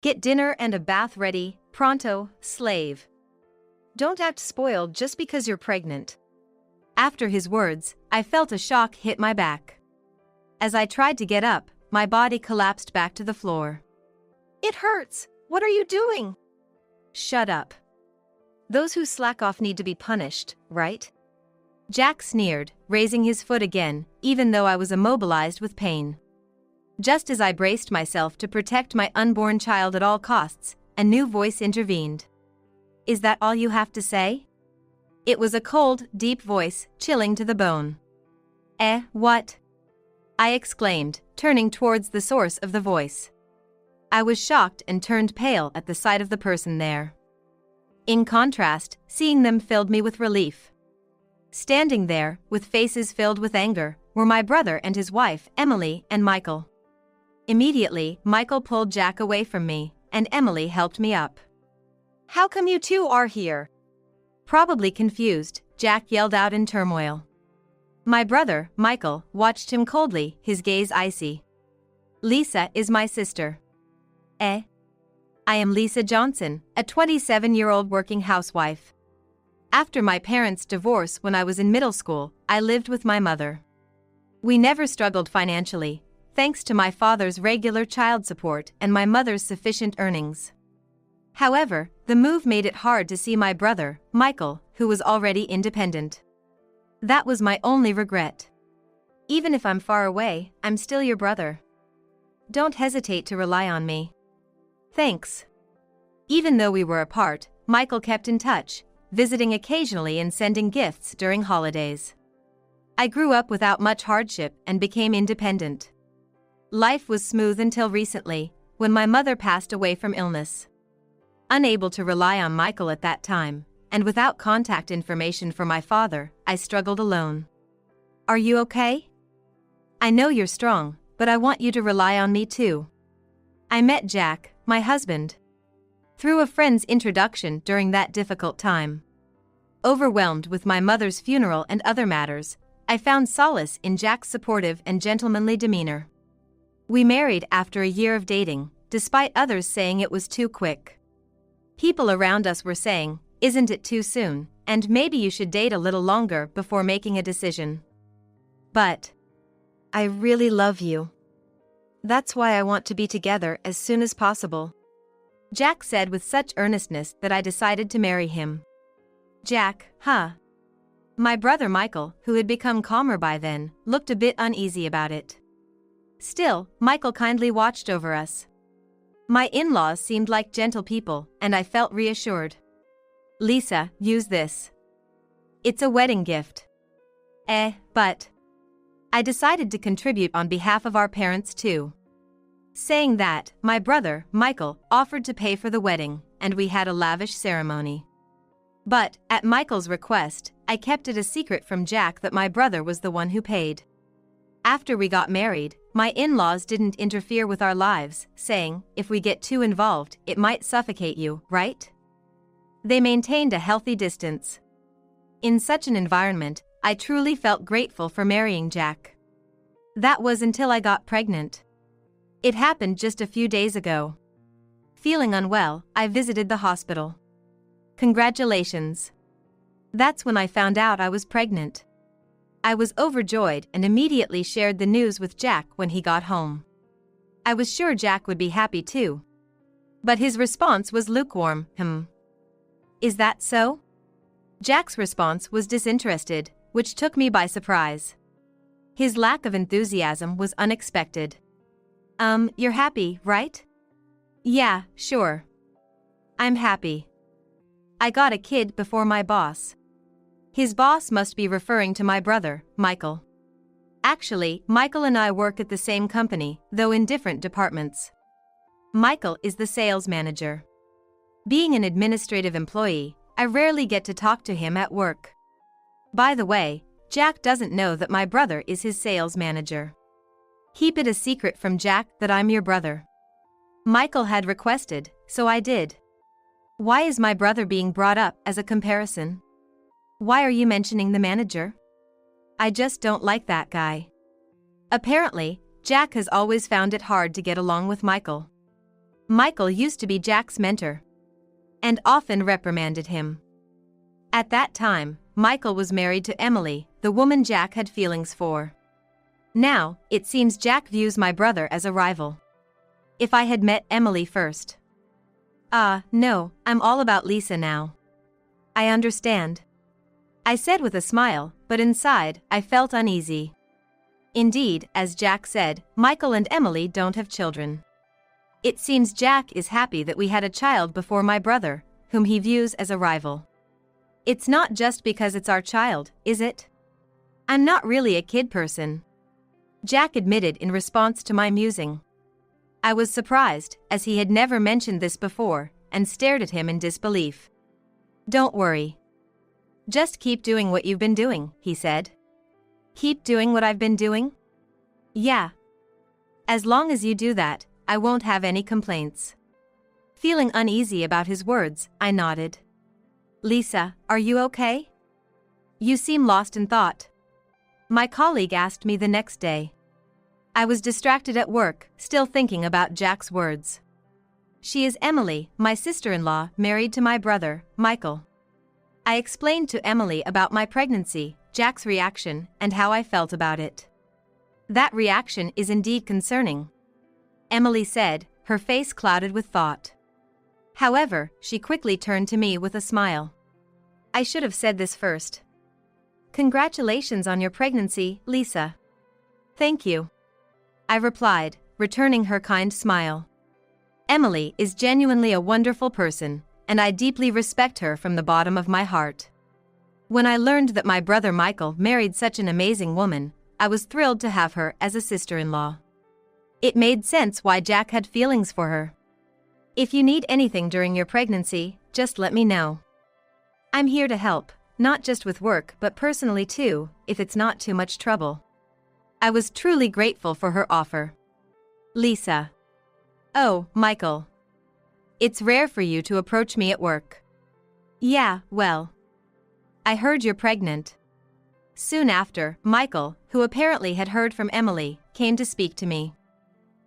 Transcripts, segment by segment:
Get dinner and a bath ready, pronto, slave. Don't act spoiled just because you're pregnant. After his words, I felt a shock hit my back. As I tried to get up, my body collapsed back to the floor. It hurts. What are you doing? Shut up. Those who slack off need to be punished, right? Jack sneered, raising his foot again, even though I was immobilized with pain. Just as I braced myself to protect my unborn child at all costs, a new voice intervened. Is that all you have to say? It was a cold, deep voice, chilling to the bone. What? I exclaimed, turning towards the source of the voice. I was shocked and turned pale at the sight of the person there. In contrast, seeing them filled me with relief. Standing there, with faces filled with anger, were my brother and his wife, Emily and Michael. Immediately, Michael pulled Jack away from me, and Emily helped me up. How come you two are here? Probably confused, Jack yelled out in turmoil. My brother, Michael, watched him coldly, his gaze icy. Lisa is my sister. I am Lisa Johnson, a 27-year-old working housewife. After my parents' divorce when I was in middle school, I lived with my mother. We never struggled financially, thanks to my father's regular child support and my mother's sufficient earnings. However, the move made it hard to see my brother, Michael, who was already independent. That was my only regret. Even if I'm far away, I'm still your brother. Don't hesitate to rely on me. Thanks. Even though we were apart, Michael kept in touch, visiting occasionally and sending gifts during holidays. I grew up without much hardship and became independent. Life was smooth until recently, when my mother passed away from illness. Unable to rely on Michael at that time, and without contact information for my father, I struggled alone. Are you okay? I know you're strong, but I want you to rely on me too. I met Jack, my husband, through a friend's introduction during that difficult time. Overwhelmed with my mother's funeral and other matters, I found solace in Jack's supportive and gentlemanly demeanor. We married after a year of dating, despite others saying it was too quick. People around us were saying, "Isn't it too soon, and maybe you should date a little longer before making a decision." But I really love you. That's why I want to be together as soon as possible. Jack said with such earnestness that I decided to marry him. Jack, huh? My brother Michael, who had become calmer by then, looked a bit uneasy about it. Still, Michael kindly watched over us. My in-laws seemed like gentle people, and I felt reassured. Lisa, use this. It's a wedding gift. But I decided to contribute on behalf of our parents too. Saying that, my brother, Michael, offered to pay for the wedding, and we had a lavish ceremony. But, at Michael's request, I kept it a secret from Jack that my brother was the one who paid. After we got married, my in-laws didn't interfere with our lives, saying, if we get too involved, it might suffocate you, right? They maintained a healthy distance. In such an environment, I truly felt grateful for marrying Jack. That was until I got pregnant. It happened just a few days ago. Feeling unwell, I visited the hospital. Congratulations. That's when I found out I was pregnant. I was overjoyed and immediately shared the news with Jack when he got home. I was sure Jack would be happy too. But his response was lukewarm. Is that so? Jack's response was disinterested, which took me by surprise. His lack of enthusiasm was unexpected. You're happy, right? Yeah, sure. I'm happy. I got a kid before my boss. His boss must be referring to my brother, Michael. Actually, Michael and I work at the same company, though in different departments. Michael is the sales manager. Being an administrative employee, I rarely get to talk to him at work. By the way, Jack doesn't know that my brother is his sales manager. Keep it a secret from Jack that I'm your brother. Michael had requested, so I did. Why is my brother being brought up as a comparison? Why are you mentioning the manager? I just don't like that guy. Apparently, Jack has always found it hard to get along with Michael. Michael used to be Jack's mentor and often reprimanded him. At that time, Michael was married to Emily, the woman Jack had feelings for. Now, it seems Jack views my brother as a rival. If I had met Emily first. No, I'm all about Lisa now. I understand, I said with a smile, but inside, I felt uneasy. Indeed, as Jack said, Michael and Emily don't have children. It seems Jack is happy that we had a child before my brother, whom he views as a rival. It's not just because it's our child, is it? I'm not really a kid person, Jack admitted in response to my musing. I was surprised, as he had never mentioned this before, and stared at him in disbelief. Don't worry. Just keep doing what you've been doing, he said. Keep doing what I've been doing? Yeah. As long as you do that, I won't have any complaints. Feeling uneasy about his words, I nodded. Lisa, are you okay? You seem lost in thought. My colleague asked me the next day. I was distracted at work, still thinking about Jack's words. She is Emily, my sister-in-law, married to my brother, Michael. I explained to Emily about my pregnancy, Jack's reaction, and how I felt about it. That reaction is indeed concerning, Emily said, her face clouded with thought. However, she quickly turned to me with a smile. I should have said this first. Congratulations on your pregnancy, Lisa. Thank you, I replied, returning her kind smile. Emily is genuinely a wonderful person, and I deeply respect her from the bottom of my heart. When I learned that my brother Michael married such an amazing woman, I was thrilled to have her as a sister-in-law. It made sense why Jack had feelings for her. If you need anything during your pregnancy, just let me know. I'm here to help, not just with work but personally too, if it's not too much trouble. I was truly grateful for her offer. Lisa. Oh, Michael. It's rare for you to approach me at work. Yeah, well. I heard you're pregnant. Soon after, Michael, who apparently had heard from Emily, came to speak to me.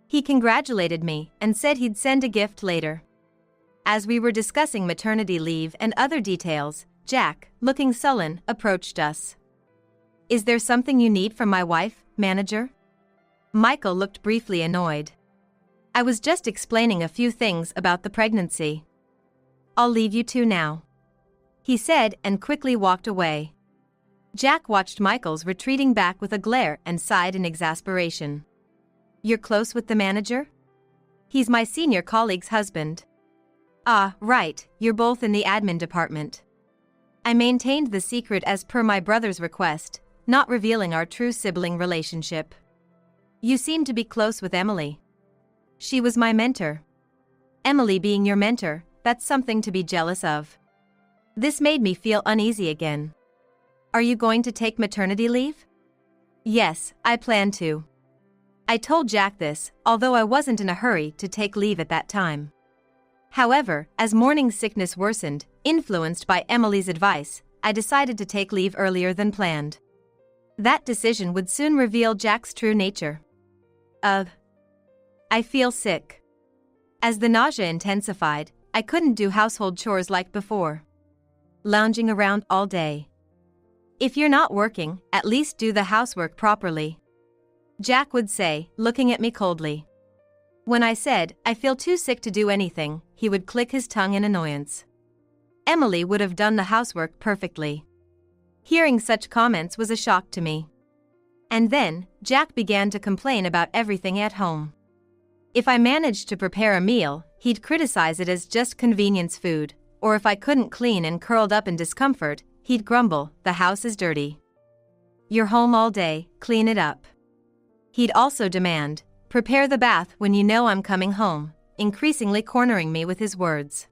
He congratulated me and said he'd send a gift later. As we were discussing maternity leave and other details, Jack, looking sullen, approached us. Is there something you need from my wife, manager? Michael looked briefly annoyed. I was just explaining a few things about the pregnancy. I'll leave you two now, he said and quickly walked away. Jack watched Michael's retreating back with a glare and sighed in exasperation. You're close with the manager? He's my senior colleague's husband. Ah, right, you're both in the admin department. I maintained the secret as per my brother's request, not revealing our true sibling relationship. You seem to be close with Emily. She was my mentor. Emily being your mentor, that's something to be jealous of. This made me feel uneasy again. Are you going to take maternity leave? Yes, I plan to. I told Jack this, although I wasn't in a hurry to take leave at that time. However, as morning sickness worsened, influenced by Emily's advice, I decided to take leave earlier than planned. That decision would soon reveal Jack's true nature. I feel sick. As the nausea intensified, I couldn't do household chores like before. Lounging around all day. If you're not working, at least do the housework properly, Jack would say, looking at me coldly. When I said, I feel too sick to do anything, he would click his tongue in annoyance. Emily would have done the housework perfectly. Hearing such comments was a shock to me. And then, Jack began to complain about everything at home. If I managed to prepare a meal, he'd criticize it as just convenience food, or if I couldn't clean and curled up in discomfort, he'd grumble, the house is dirty. You're home all day, clean it up. He'd also demand, prepare the bath when you know I'm coming home, increasingly cornering me with his words.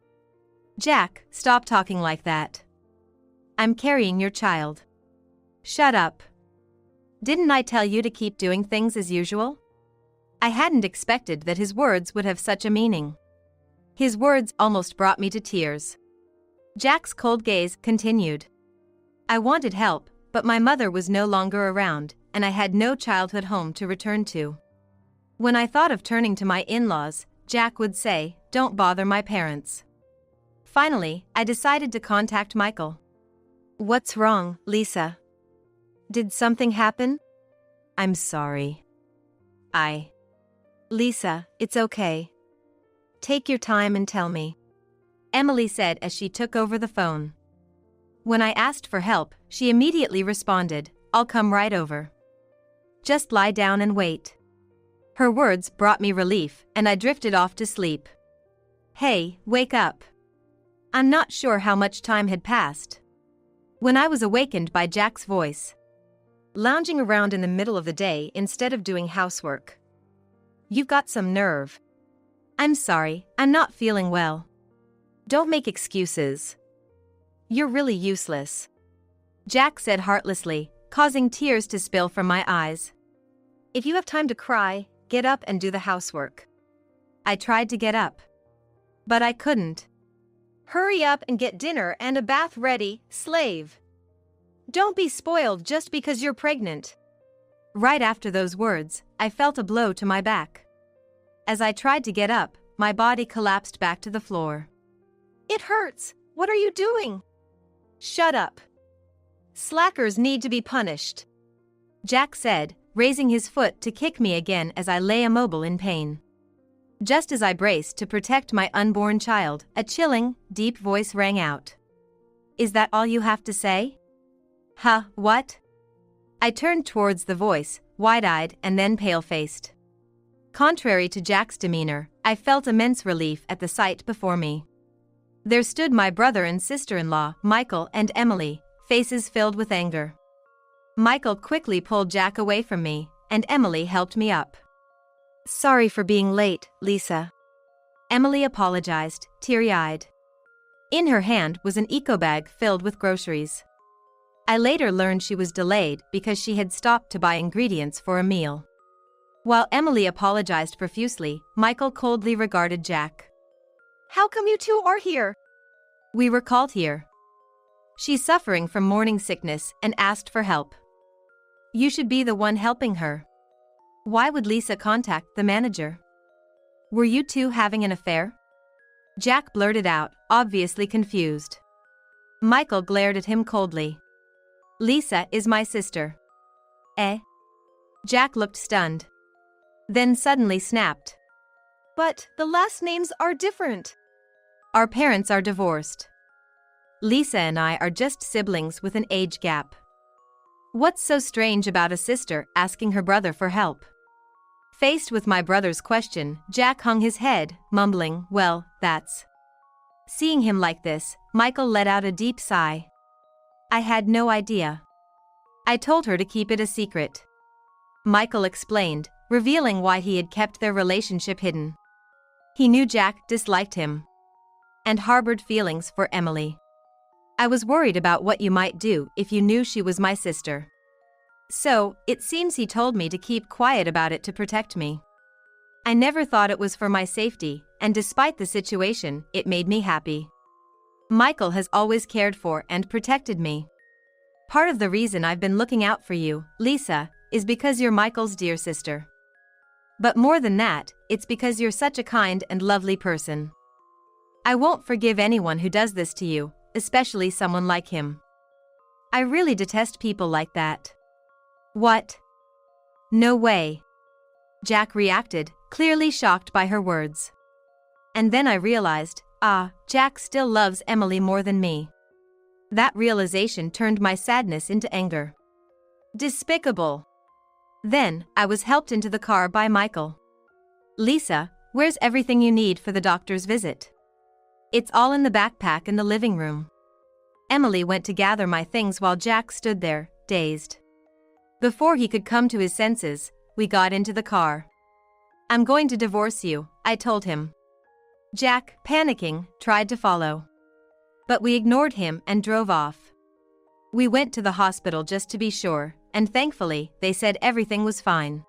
Jack, stop talking like that. I'm carrying your child. Shut up. Didn't I tell you to keep doing things as usual? I hadn't expected that his words would have such a meaning. His words almost brought me to tears. Jack's cold gaze continued. I wanted help, but my mother was no longer around, and I had no childhood home to return to. When I thought of turning to my in-laws, Jack would say, "Don't bother my parents." Finally, I decided to contact Michael. "What's wrong, Lisa? Did something happen?" "I'm sorry. Lisa, it's okay. Take your time and tell me," Emily said as she took over the phone. When I asked for help, she immediately responded, "I'll come right over. Just lie down and wait." Her words brought me relief, and I drifted off to sleep. "Hey, wake up." I'm not sure how much time had passed when I was awakened by Jack's voice. Lounging around in the middle of the day instead of doing housework. "You've got some nerve." "I'm sorry, I'm not feeling well." "Don't make excuses. You're really useless," Jack said heartlessly, causing tears to spill from my eyes. "If you have time to cry, get up and do the housework." I tried to get up, but I couldn't. "Hurry up and get dinner and a bath ready, slave. Don't be spoiled just because you're pregnant." Right after those words, I felt a blow to my back. As I tried to get up, my body collapsed back to the floor. "It hurts. What are you doing?" "Shut up. Slackers need to be punished," Jack said, raising his foot to kick me again as I lay immobile in pain. Just as I braced to protect my unborn child, a chilling, deep voice rang out. "Is that all you have to say?" "Huh, what?" I turned towards the voice, wide-eyed and then pale-faced. Contrary to Jack's demeanor, I felt immense relief at the sight before me. There stood my brother and sister-in-law, Michael and Emily, faces filled with anger. Michael quickly pulled Jack away from me, and Emily helped me up. "Sorry for being late, Lisa," Emily apologized, teary-eyed. In her hand was an eco-bag filled with groceries. I later learned she was delayed because she had stopped to buy ingredients for a meal. While Emily apologized profusely, Michael coldly regarded Jack. "How come you two are here?" "We were called here. She's suffering from morning sickness and asked for help. You should be the one helping her. Why would Lisa contact the manager? Were you two having an affair?" Jack blurted out, obviously confused. Michael glared at him coldly. "Lisa is my sister." "Eh?" Jack looked stunned. Then suddenly snapped. "But the last names are different." "Our parents are divorced. Lisa and I are just siblings with an age gap. What's so strange about a sister asking her brother for help?" Faced with my brother's question, Jack hung his head, mumbling, "Well, that's..." Seeing him like this, Michael let out a deep sigh. "I had no idea. I told her to keep it a secret," Michael explained, revealing why he had kept their relationship hidden. He knew Jack disliked him and harbored feelings for Emily. "I was worried about what you might do if you knew she was my sister. So, it seems he told me to keep quiet about it to protect me. I never thought it was for my safety, and despite the situation, it made me happy. Michael has always cared for and protected me. Part of the reason I've been looking out for you, Lisa, is because you're Michael's dear sister. But more than that, it's because you're such a kind and lovely person. I won't forgive anyone who does this to you, especially someone like him. I really detest people like that." "What? No way," Jack reacted, clearly shocked by her words. And then I realized, Jack still loves Emily more than me. That realization turned my sadness into anger. Despicable. Then, I was helped into the car by Michael. "Lisa, where's everything you need for the doctor's visit?" "It's all in the backpack in the living room." Emily went to gather my things while Jack stood there, dazed. Before he could come to his senses, we got into the car. "I'm going to divorce you," I told him. Jack, panicking, tried to follow. But we ignored him and drove off. We went to the hospital just to be sure, and thankfully, they said everything was fine.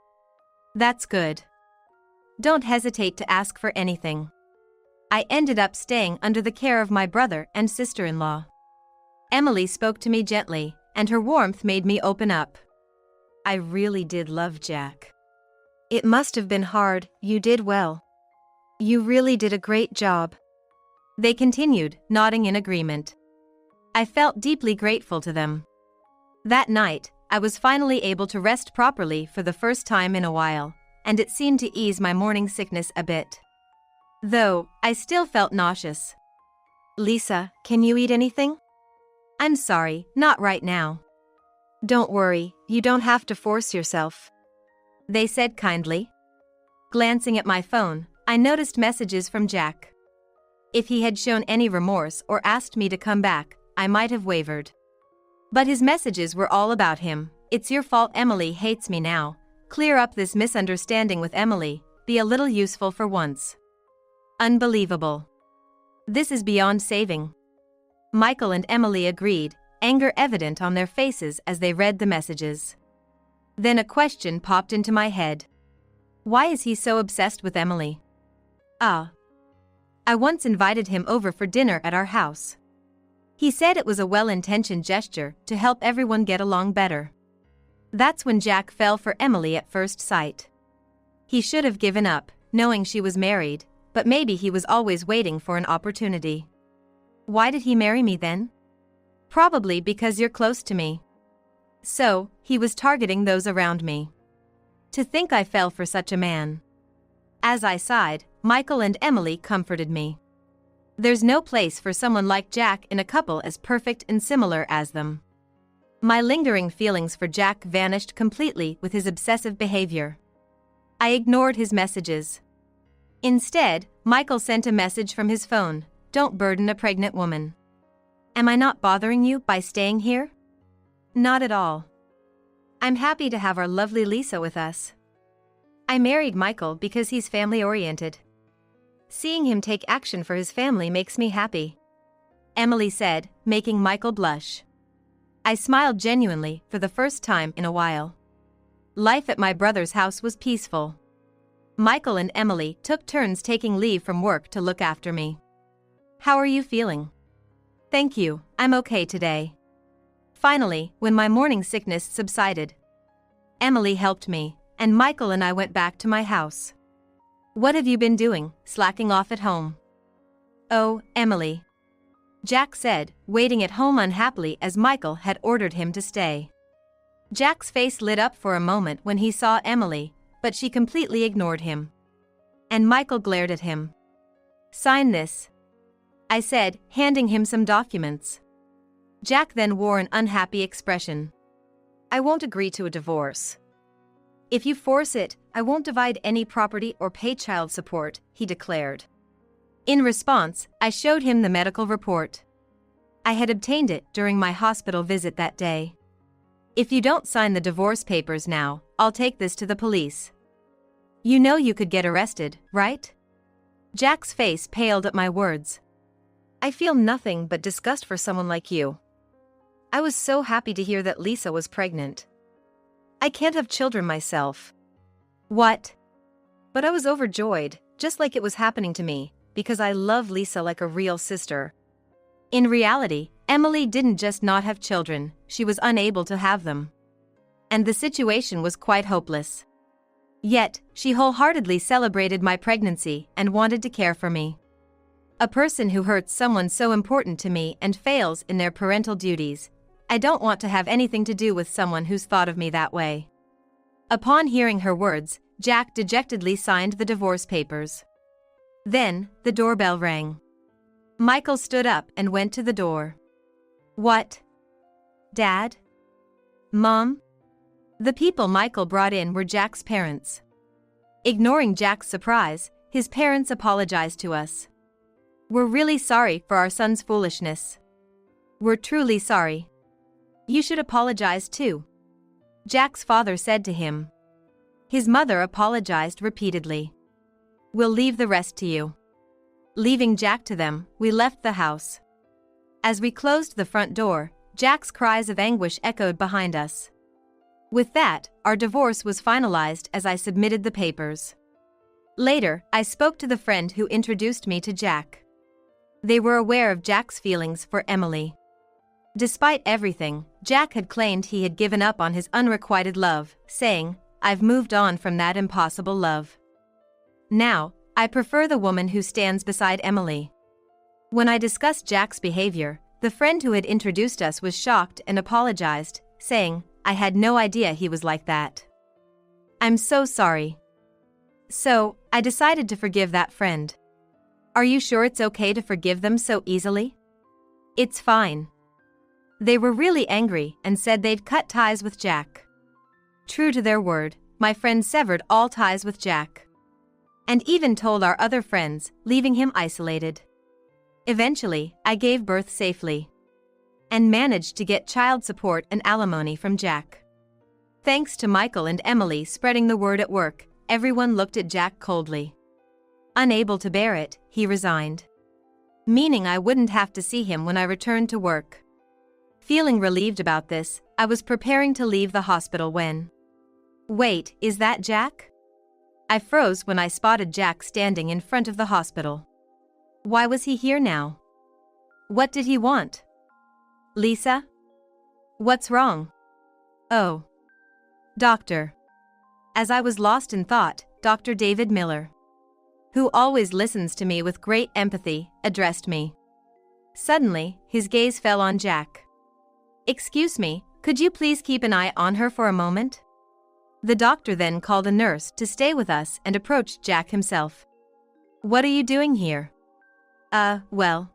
"That's good. Don't hesitate to ask for anything." I ended up staying under the care of my brother and sister-in-law. Emily spoke to me gently, and her warmth made me open up. "I really did love Jack. It must have been hard, you did well. You really did a great job. They continued, nodding in agreement. I felt deeply grateful to them. That night, I was finally able to rest properly for the first time in a while, and it seemed to ease my morning sickness a bit. Though, I still felt nauseous. Lisa, can you eat anything? I'm sorry, not right now. Don't worry, you don't have to force yourself. They said kindly. Glancing at my phone, I noticed messages from Jack. If he had shown any remorse or asked me to come back, I might have wavered. But his messages were all about him. It's your fault Emily hates me now. Clear up this misunderstanding with Emily, be a little useful for once. Unbelievable. This is beyond saving. Michael and Emily agreed, anger evident on their faces as they read the messages. Then a question popped into my head. Why is he so obsessed with Emily? I once invited him over for dinner at our house. He said it was a well-intentioned gesture to help everyone get along better. That's when Jack fell for Emily at first sight. He should have given up, knowing she was married, but maybe he was always waiting for an opportunity. Why did he marry me then? Probably because you're close to me. So, he was targeting those around me. To think I fell for such a man. As I sighed, Michael and Emily comforted me. There's no place for someone like Jack in a couple as perfect and similar as them. My lingering feelings for Jack vanished completely with his obsessive behavior. I ignored his messages. Instead, Michael sent a message from his phone, "Don't burden a pregnant woman." Am I not bothering you by staying here? Not at all. I'm happy to have our lovely Lisa with us. I married Michael because he's family-oriented. Seeing him take action for his family makes me happy. Emily said, making Michael blush. I smiled genuinely for the first time in a while. Life at my brother's house was peaceful. Michael and Emily took turns taking leave from work to look after me. How are you feeling? Thank you, I'm okay today. Finally, when my morning sickness subsided, Emily helped me, and Michael and I went back to my house. What have you been doing, slacking off at home? Oh, Emily. Jack said, waiting at home unhappily as Michael had ordered him to stay. Jack's face lit up for a moment when he saw Emily, but she completely ignored him. And Michael glared at him. Sign this, I said, handing him some documents. Jack then wore an unhappy expression. I won't agree to a divorce. If you force it, I won't divide any property or pay child support, he declared. In response, I showed him the medical report. I had obtained it during my hospital visit that day. If you don't sign the divorce papers now, I'll take this to the police. You know you could get arrested, right? Jack's face paled at my words. I feel nothing but disgust for someone like you. I was so happy to hear that Lisa was pregnant. I can't have children myself. What? But I was overjoyed, just like it was happening to me, because I love Lisa like a real sister. In reality, Emily didn't just not have children, she was unable to have them. And the situation was quite hopeless. Yet, she wholeheartedly celebrated my pregnancy and wanted to care for me. A person who hurts someone so important to me and fails in their parental duties, I don't want to have anything to do with someone who's thought of me that way. Upon hearing her words, Jack dejectedly signed the divorce papers. Then, the doorbell rang. Michael stood up and went to the door. What? Dad? Mom? The people Michael brought in were Jack's parents. Ignoring Jack's surprise, his parents apologized to us. We're really sorry for our son's foolishness. We're truly sorry. You should apologize too, Jack's father said to him. His mother apologized repeatedly. We'll leave the rest to you. Leaving Jack to them, we left the house. As we closed the front door, Jack's cries of anguish echoed behind us. With that, our divorce was finalized as I submitted the papers. Later, I spoke to the friend who introduced me to Jack. They were aware of Jack's feelings for Emily. Despite everything, Jack had claimed he had given up on his unrequited love, saying, I've moved on from that impossible love. Now, I prefer the woman who stands beside Emily. When I discussed Jack's behavior, the friend who had introduced us was shocked and apologized, saying, I had no idea he was like that. I'm so sorry. So, I decided to forgive that friend. Are you sure it's okay to forgive them so easily? It's fine. They were really angry and said they'd cut ties with Jack. True to their word, my friend severed all ties with Jack. And even told our other friends, leaving him isolated. Eventually, I gave birth safely. And managed to get child support and alimony from Jack. Thanks to Michael and Emily spreading the word at work, everyone looked at Jack coldly. Unable to bear it, he resigned. Meaning I wouldn't have to see him when I returned to work. Feeling relieved about this, I was preparing to leave the hospital when... Wait, is that Jack? I froze when I spotted Jack standing in front of the hospital. Why was he here now? What did he want? Lisa? What's wrong? Oh. Doctor. As I was lost in thought, Dr. David Miller, who always listens to me with great empathy, addressed me. Suddenly, his gaze fell on Jack. Excuse me, could you please keep an eye on her for a moment? The doctor then called a nurse to stay with us and approached Jack himself. What are you doing here? Well.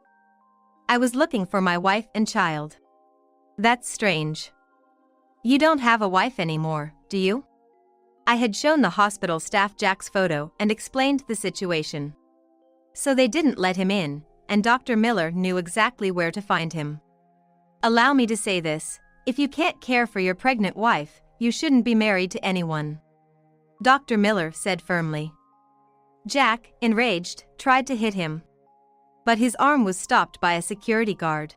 I was looking for my wife and child. That's strange. You don't have a wife anymore, do you? I had shown the hospital staff Jack's photo and explained the situation. So they didn't let him in, and Dr. Miller knew exactly where to find him. Allow me to say this, if you can't care for your pregnant wife, you shouldn't be married to anyone. Dr. Miller said firmly. Jack, enraged, tried to hit him. But his arm was stopped by a security guard.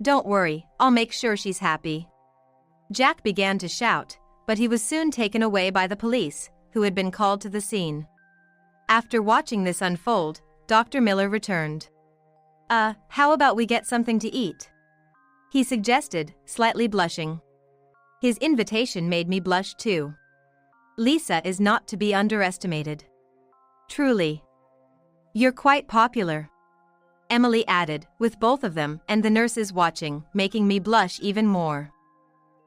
Don't worry, I'll make sure she's happy. Jack began to shout, but he was soon taken away by the police, who had been called to the scene. After watching this unfold, Dr. Miller returned. How about we get something to eat? He suggested, slightly blushing. His invitation made me blush too. Lisa is not to be underestimated. Truly. You're quite popular. Emily added, with both of them and the nurses watching, making me blush even more.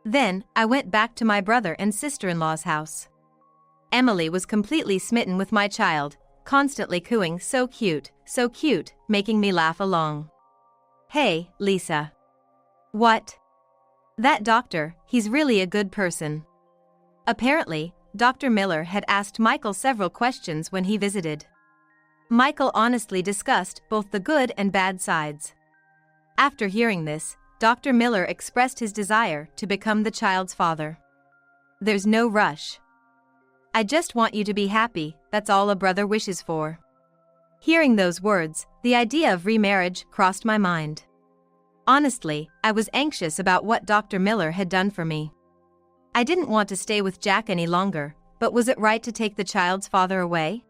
Then, I went back to my brother and sister-in-law's house. Emily was completely smitten with my child, constantly cooing, so cute, making me laugh along. Hey, Lisa. What? That doctor, he's really a good person. Apparently, Dr. Miller had asked Michael several questions when he visited. Michael honestly discussed both the good and bad sides. After hearing this, Dr. Miller expressed his desire to become the child's father. There's no rush. I just want you to be happy, that's all a brother wishes for. Hearing those words, the idea of remarriage crossed my mind. Honestly, I was anxious about what Dr. Miller had done for me. I didn't want to stay with Jack any longer, but was it right to take the child's father away?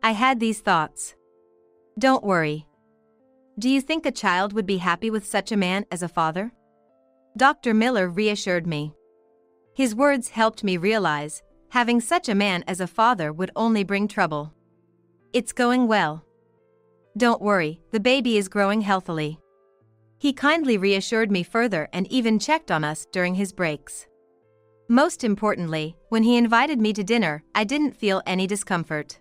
I had these thoughts. Don't worry. Do you think a child would be happy with such a man as a father? Dr. Miller reassured me. His words helped me realize, having such a man as a father would only bring trouble. It's going well. Don't worry, the baby is growing healthily. He kindly reassured me further and even checked on us during his breaks. Most importantly, when he invited me to dinner, I didn't feel any discomfort.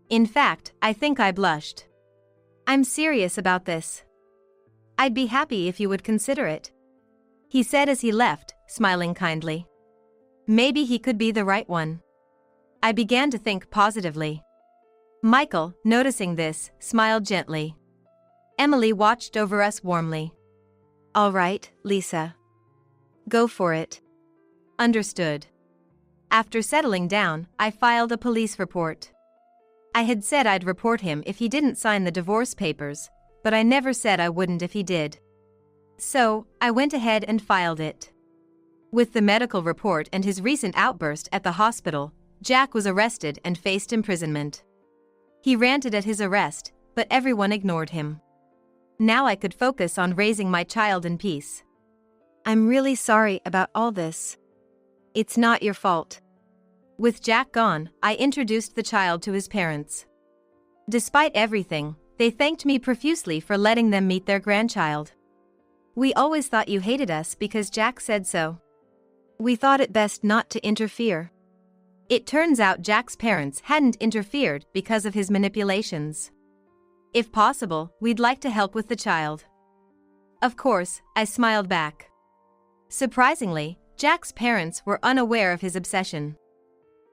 In fact, I think I blushed. I'm serious about this. I'd be happy if you would consider it. He said as he left, smiling kindly. Maybe he could be the right one. I began to think positively. Michael, noticing this, smiled gently. Emily watched over us warmly. All right, Lisa. Go for it. Understood. After settling down, I filed a police report. I had said I'd report him if he didn't sign the divorce papers, but I never said I wouldn't if he did. So, I went ahead and filed it. With the medical report and his recent outburst at the hospital, Jack was arrested and faced imprisonment. He ranted at his arrest, but everyone ignored him. Now I could focus on raising my child in peace. I'm really sorry about all this. It's not your fault. With Jack gone, I introduced the child to his parents. Despite everything, they thanked me profusely for letting them meet their grandchild. "We always thought you hated us because Jack said so. We thought it best not to interfere." It turns out Jack's parents hadn't interfered because of his manipulations. "If possible, we'd like to help with the child." Of course, I smiled back. Surprisingly, Jack's parents were unaware of his obsession.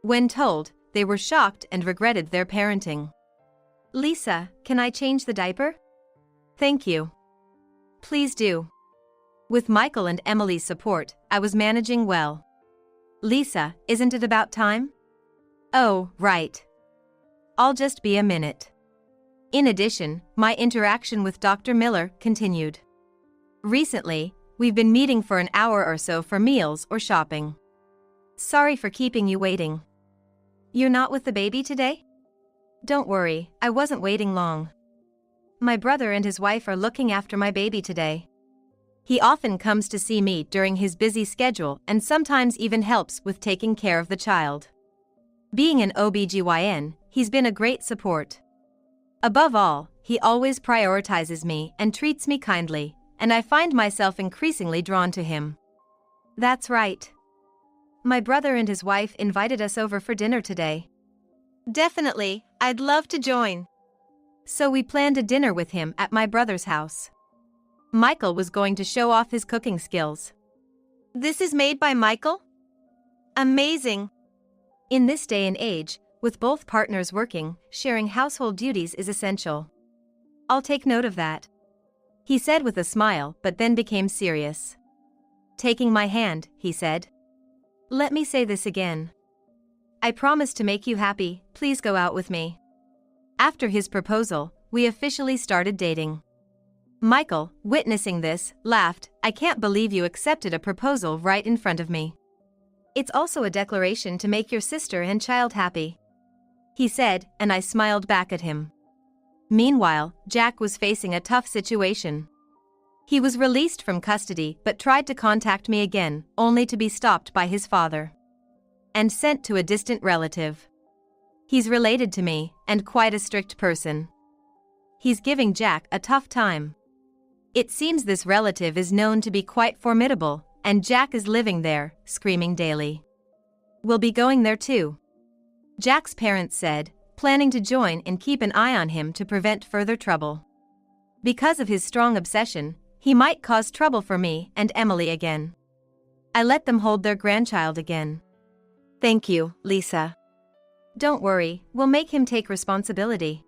When told, they were shocked and regretted their parenting. "Lisa, can I change the diaper?" "Thank you." "Please do." With Michael and Emily's support, I was managing well. "Lisa, isn't it about time?" "Oh, right. I'll just be a minute." In addition, my interaction with Dr. Miller continued. Recently, we've been meeting for an hour or so for meals or shopping. "Sorry for keeping you waiting." "You're not with the baby today?" "Don't worry, I wasn't waiting long. My brother and his wife are looking after my baby today. He often comes to see me during his busy schedule and sometimes even helps with taking care of the child. Being an OBGYN, he's been a great support. Above all, he always prioritizes me and treats me kindly, and I find myself increasingly drawn to him." "That's right. My brother and his wife invited us over for dinner today." "Definitely, I'd love to join." So we planned a dinner with him at my brother's house. Michael was going to show off his cooking skills. "This is made by Michael? Amazing." In this day and age, with both partners working, sharing household duties is essential. "I'll take note of that," he said with a smile, but then became serious. Taking my hand, he said, "Let me say this again. I promise to make you happy, please go out with me." After his proposal, we officially started dating. Michael, witnessing this, laughed. "I can't believe you accepted a proposal right in front of me. It's also a declaration to make your sister and child happy," he said, and I smiled back at him. Meanwhile, Jack was facing a tough situation. He was released from custody but tried to contact me again, only to be stopped by his father and sent to a distant relative. He's related to me, and quite a strict person. He's giving Jack a tough time. It seems this relative is known to be quite formidable, and Jack is living there, screaming daily. "We'll be going there too," Jack's parents said, planning to join and keep an eye on him to prevent further trouble. Because of his strong obsession, he might cause trouble for me and Emily again. I let them hold their grandchild again. "Thank you, Lisa. Don't worry, we'll make him take responsibility,"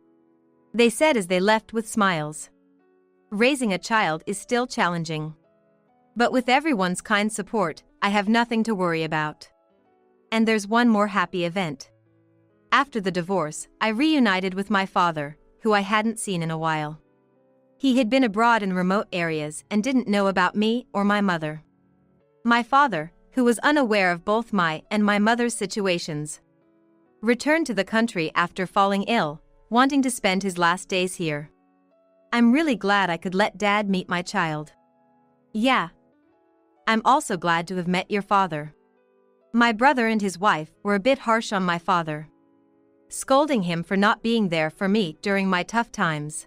they said as they left with smiles. Raising a child is still challenging. But with everyone's kind support, I have nothing to worry about. And there's one more happy event. After the divorce, I reunited with my father, who I hadn't seen in a while. He had been abroad in remote areas and didn't know about me or my mother. My father, who was unaware of both my and my mother's situations, returned to the country after falling ill, wanting to spend his last days here. I'm really glad I could let Dad meet my child. "Yeah. I'm also glad to have met your father." My brother and his wife were a bit harsh on my father, scolding him for not being there for me during my tough times.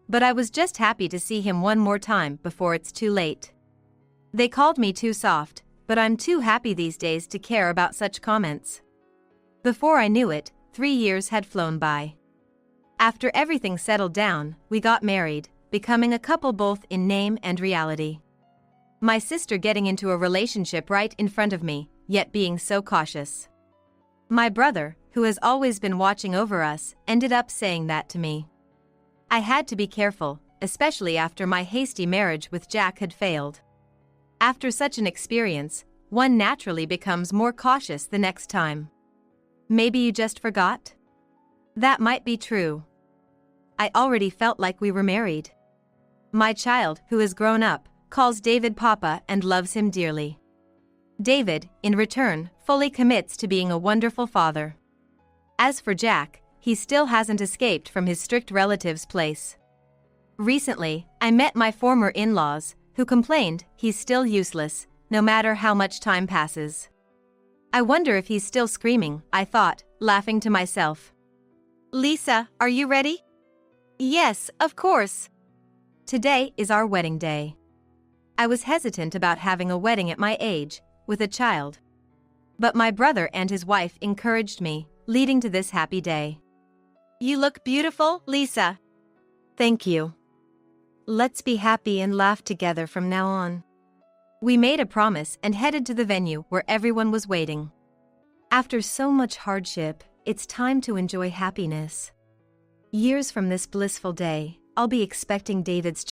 But I was just happy to see him one more time before it's too late. They called me too soft, but I'm too happy these days to care about such comments. Before I knew it, 3 years had flown by. After everything settled down, we got married, becoming a couple both in name and reality. My sister getting into a relationship right in front of me, yet being so cautious. My brother, who has always been watching over us, ended up saying that to me. I had to be careful, especially after my hasty marriage with Jack had failed. After such an experience, one naturally becomes more cautious the next time. Maybe you just forgot? That might be true. I already felt like we were married. My child, who has grown up, calls David Papa and loves him dearly. David, in return, fully commits to being a wonderful father. As for Jack, he still hasn't escaped from his strict relative's place. Recently, I met my former in-laws, who complained he's still useless, no matter how much time passes. I wonder if he's still screaming, I thought, laughing to myself. Lisa, are you ready? Yes, of course. Today is our wedding day. I was hesitant about having a wedding at my age, with a child. But my brother and his wife encouraged me, leading to this happy day. You look beautiful, Lisa. Thank you. Let's be happy and laugh together from now on. We made a promise and headed to the venue where everyone was waiting. After so much hardship, it's time to enjoy happiness. Years from this blissful day, I'll be expecting David's